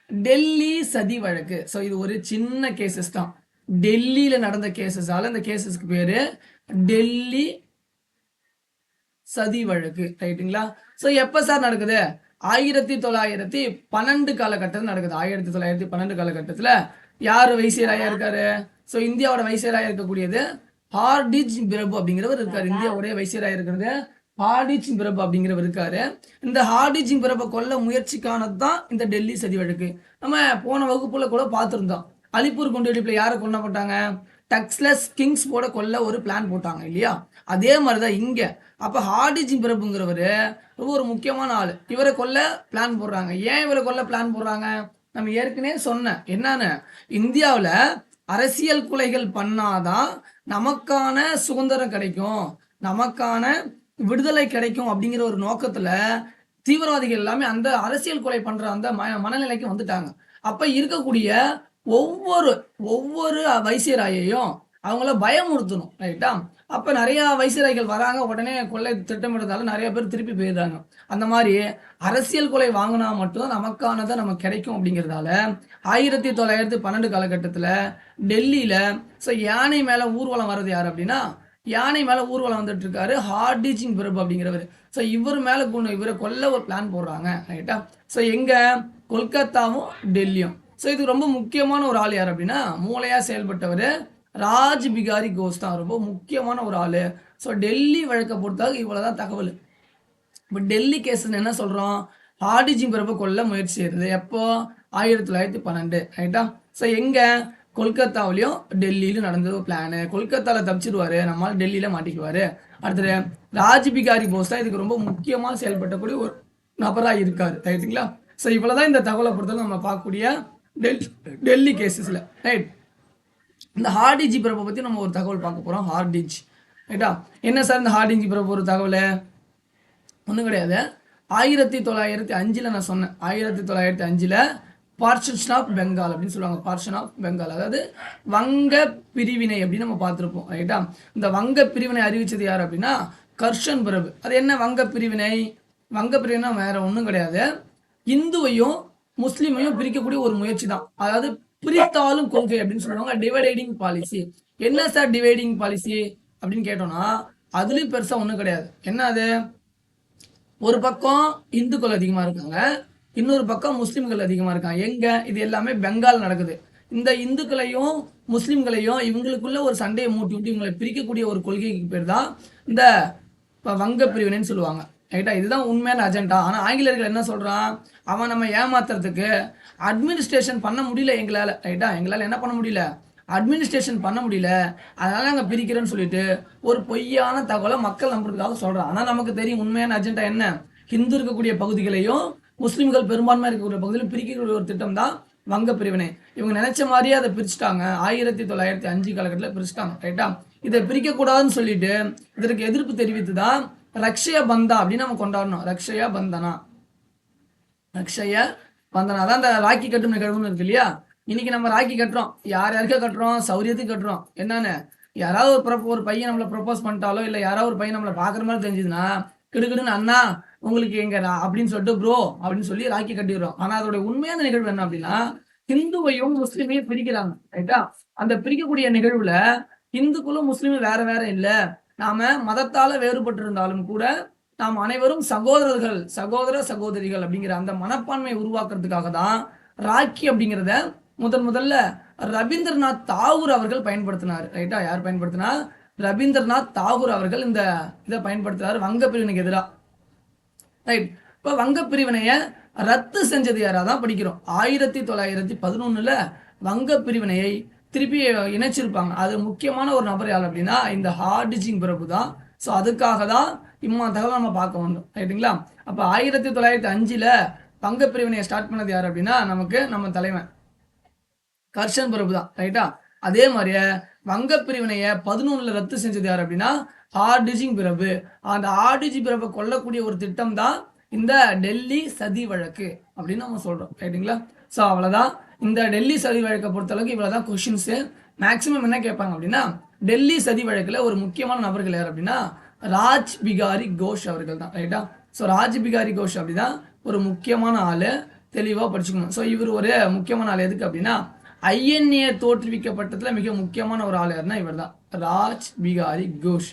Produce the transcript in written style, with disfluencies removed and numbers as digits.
டெல்லி சதி வழக்கு. ஸோ இது ஒரு சின்ன கேசஸ் தான். டெல்லியில நடந்த கேசஸால இந்த கேசஸ்க்கு பேரு டெல்லி சதி வழக்கு. ரைட்டுங்களா? ஸோ எப்ப சார் நடக்குது? 1912 காலகட்டத்தில் நடக்குது. 1912 காலகட்டத்தில் யார் வைசிராயா இருக்காரு? ஸோ இந்தியாவோட வைசிராயா இருக்கக்கூடியது ஹார்டிஜ் பிரபு அப்படிங்கிறவர் இருக்காரு. இந்தியாவுடைய வைசிராயா இருக்கிறது ஹார்டிஜ் பிரபு அப்படிங்கிறவர் இருக்காரு. இந்த ஹார்டிஜ் பிரபு கொல்ல முயற்சிக்கானது தான் இந்த டெல்லி சதி வழக்கு. நம்ம போன வகுப்புல கூட பார்த்துருந்தோம். அலிப்பூர் குண்டுவெடிப்புல யாரை கொல்லப்பட்டாங்க? டக்ஸ்லஸ் கிங்ஸ் போட கொல்ல ஒரு பிளான் போட்டாங்க இல்லையா? அதே மாதிரிதான் இங்க. அப்ப ஹார்டிஜ் பிரபுங்கிறவரு ரொம்ப ஒரு முக்கியமான ஆளு. இவரை கொல்ல பிளான் போடுறாங்க. ஏன் இவரை கொல்ல பிளான் போடுறாங்க? நம்ம ஏற்கனவே சொன்னேன் என்னன்னு, இந்தியாவில் அரசியல் கொலைகள் பண்ணாதான் நமக்கான சுதந்திரம் கிடைக்கும், நமக்கான விடுதலை கிடைக்கும் அப்படிங்கிற ஒரு நோக்கத்துல தீவிரவாதிகள் எல்லாமே அந்த அரசியல் கொலை பண்ற அந்த மனநிலைக்கு வந்துட்டாங்க. அப்ப இருக்கக்கூடிய ஒவ்வொரு ஒவ்வொரு வைசியராயையும் அவங்கள பயமுறுத்தணும். ரைட்டா? அப்ப நிறைய வைசியராய்கள் வராங்க, உடனே கொள்ளை திட்டமிடுறதால நிறைய பேர் திருப்பி போயிடுறாங்க. அந்த மாதிரி அரசியல் கொலை வாங்கினா மட்டும் நமக்கானதை நமக்கு கிடைக்கும் அப்படிங்கிறதால 1912 காலகட்டத்தில் டெல்லியில யானை மேல ஊர்வலம் வர்றது யார் அப்படின்னா, யானை மேல ஊர்வலம் வந்துட்டு இருக்காரு ஹார்டிஜ் பிரபு அப்படிங்கிறவர். ஸோ இவர் மேல இவரை கொல்ல ஒரு பிளான் போடுறாங்க. ரைட்டா? ஸோ எங்க? கொல்கத்தாவும் டெல்லியும். ஸோ இது ரொம்ப முக்கியமான ஒரு ஆள் யார் அப்படின்னா, மூளையா செயல்பட்டவர் ராஜ் பிகாரி கோஷ் தான். ரொம்ப முக்கியமான ஒரு ஆளு. ஸோ டெல்லி வழக்கை பொறுத்தாக இவ்வளவுதான் தகவல். இப்போ டெல்லி கேஸ் என்ன சொல்றோம்? ஹார்டிஜ் பிரபு கொல்ல முயற்சி செய்யறது எப்போ? 1912. ரைட்டா? ஸோ எங்க? கொல்கத்தாவிலையும் டெல்லியிலும் நடந்தது பிளானு. கொல்கத்தாவில் தப்பிச்சிருவாரு, நம்மளால டெல்லியில மாட்டிக்குவாரு. அடுத்தது ராஜ் பிகாரி போஸ் தான் இதுக்கு ரொம்ப முக்கியமாக செயல்பட்டக்கூடிய ஒரு நபராக இருக்காரு. ரைட்டுங்களா? ஸோ இவ்வளவுதான் இந்த தகவலை பொறுத்தவரை நம்ம பார்க்கக்கூடிய டெல்லி கேசஸ்ல. ரைட்? இந்த ஹார்டிஜ் பிரபு பத்தி நம்ம ஒரு தகவல் பார்க்க போறோம். ஹார்டிஜ். ரைட்டா? என்ன சார் இந்த ஹார்டிஜ் பிரபு ஒரு தகவல்? ஒன்றும் கிடையாது. 1905 நான் சொன்னேன். 1905 பார்ஷன் ஆஃப் பெங்கால் அப்படின்னு சொல்லுவாங்க. பார்ஷன் ஆஃப் பெங்கால், அதாவது வங்க பிரிவினை அப்படின்னு நம்ம பார்த்துருப்போம். ரைட்டா? இந்த வங்க பிரிவினை அறிவிச்சது யார் அப்படின்னா கர்ஷன் பிரபு. அது என்ன வங்க பிரிவினை? வங்க பிரிவினை வேற ஒன்றும் கிடையாது, இந்துவையும் முஸ்லீமையும் பிரிக்கக்கூடிய ஒரு முயற்சி தான். அதாவது பிரித்தாளும் கொள்கை அப்படின்னு சொல்லுவாங்க, டிவைடிங் பாலிசி. என்ன சார் டிவைடிங் பாலிசி அப்படின்னு கேட்டோம்னா, அதுலயும் பெருசா ஒன்றும் கிடையாது. என்ன அது? ஒரு பக்கம் இந்துக்கள் அதிகமா இருக்காங்க, இன்னொரு பக்கம் முஸ்லிம்கள் அதிகமா இருக்காங்க. எங்க? இது எல்லாமே பெங்கால் நடக்குது. இந்த இந்துக்களையும் முஸ்லிம்களையும் இவங்களுக்குள்ள ஒரு சண்டையை மூட்டி விட்டு இவங்களை பிரிக்கக்கூடிய ஒரு கொள்கைக்கு பேர் தான் இந்த வங்க பிரிவினைன்னு சொல்லுவாங்க. ரைட்டா? இதுதான் உண்மையான அஜெண்டா. ஆனா ஆங்கிலேயர்கள் என்ன சொல்றான், அவன் நம்ம ஏமாத்துறதுக்கு அட்மினிஸ்ட்ரேஷன் பண்ண முடியல எங்களால. ரைட்டா? எங்களால என்ன பண்ண முடியல? அட்மினிஸ்ட்ரேஷன் பண்ண முடியல, அதனால நாங்க பிரிக்கிறேன்னு சொல்லிட்டு ஒரு பொய்யான தகவலை மக்கள் நம்புறதுக்காக சொல்றான். ஆனா நமக்கு தெரியும் உண்மையான அஜெண்டா என்ன. ஹிந்து இருக்கக்கூடிய பகுதிகளையும் முஸ்லிம்கள் பெரும்பான்மை இருக்கக்கூடிய பகுதியிலும் பிரிக்கக்கூடிய ஒரு திட்டம் தான் வங்க பிரிவினை. இவங்க நினைச்ச மாதிரியே அதை பிரிச்சுட்டாங்க. 1905 காலகட்டத்தில் பிரிச்சுட்டாங்க. ரைட்டா? இதை பிரிக்க கூடாதுன்னு சொல்லிட்டு இதற்கு எதிர்ப்பு தெரிவித்து தான் ரக்ஷய பந்தா அப்படின்னு நம்ம கொண்டாடணும். ரக்ஷய பந்தனா, ரக்ஷய பந்தனா தான் இந்த ராக்கி கட்டும் நிகழ்வுன்னு இருக்கு இல்லையா? இன்னைக்கு நம்ம ராக்கி கட்டுறோம். யார் யாருக்கே கட்டுறோம்? சௌரியத்துக்கு கட்டுறோம். என்னன்னு, யாராவது ஒரு பையன் நம்மளை ப்ரப்போஸ் பண்ணிட்டாலோ இல்லை யாராவது ஒரு பையன் நம்மளை பார்க்குற மாதிரி தெரிஞ்சதுன்னா கிடுக்கிடுன்னு அண்ணா உங்களுக்கு எங்க அப்படின்னு சொல்லிட்டு ப்ரோ அப்படின்னு சொல்லி ராக்கி கட்டிடுறோம். ஆனா அதோட உண்மையான நிகழ்வு என்ன அப்படின்னா, ஹிந்துவையும் முஸ்லீமையும் பிரிக்கிறாங்க. ரைட்டா? அந்த பிரிக்கக்கூடிய நிகழ்வுல இந்துக்களும் முஸ்லீமும் வேற வேற இல்லை, நாம மதத்தால வேறுபட்டு இருந்தாலும் கூட நாம் அனைவரும் சகோதரர்கள், சகோதர சகோதரிகள் அப்படிங்கிற அந்த மனப்பான்மையை உருவாக்குறதுக்காக தான் ராக்கி அப்படிங்கிறத முதல்ல ரவீந்திரநாத் தாகூர் அவர்கள் பயன்படுத்தினார். ரைட்டா? யார் பயன்படுத்தினா? ரவீந்திரநாத் தாகூர் அவர்கள் இந்த இதை பயன்படுத்தினார் வங்க பிரிவினைக்கு எதிராக. ரைட்? இப்போ வங்க பிரிவினையை ரத்து செஞ்சது யாராதான் படிக்கிறோம். 1911 வங்க பிரிவினையை திருப்பி இணைச்சிருப்பாங்க. அது முக்கியமான ஒரு நபர் யார் அப்படின்னா இந்த ஹார்டிஜ் பிரபு தான். ஸோ அதுக்காக தான் இம்மா தகவல் நம்ம பார்க்க வந்தோம். ரைட்டுங்களா? அப்போ 1905 வங்க பிரிவினையை ஸ்டார்ட் பண்ணது யார் அப்படின்னா நமக்கு நம்ம தலைவன் கர்ஷன் பிரபு தான். ரைட்டா? அதே மாதிரியே வங்க பிரிவினையை 11 ரத்து செஞ்சது யார் அப்படின்னா ஹார்டிஜ் பிரபு. அந்த ஹார்டிஜ் பிரபு கொல்லக்கூடிய ஒரு திட்டம் தான் இந்த டெல்லி சதி வழக்கு அப்படின்னு நம்ம சொல்றோம். ரைட்டுங்களா? ஸோ அவ்வளவுதான். இந்த டெல்லி சதி வழக்கை பொறுத்தளவுக்கு இவ்வளவுதான் கொஸ்டின்ஸ். மேக்சிமம் என்ன கேட்பாங்க அப்படின்னா, டெல்லி சதி வழக்குல ஒரு முக்கியமான நபர்கள் யார் அப்படின்னா ராஜ் பிகாரி கோஷ் அவர்கள் தான். ரைட்டா? ஸோ ராஜ் பிகாரி கோஷ் அப்படிதான் ஒரு முக்கியமான ஆளு. தெளிவாக படிச்சுக்கணும். ஸோ இவர் ஒரு முக்கியமான ஆள் எதுக்கு அப்படின்னா ஐஎன்ஏ தோற்றுவிக்கப்பட்டதில் மிக முக்கியமான ஒரு ஆள் யாருன்னா இவர் தான் ராஜ் பிகாரி கோஷ்.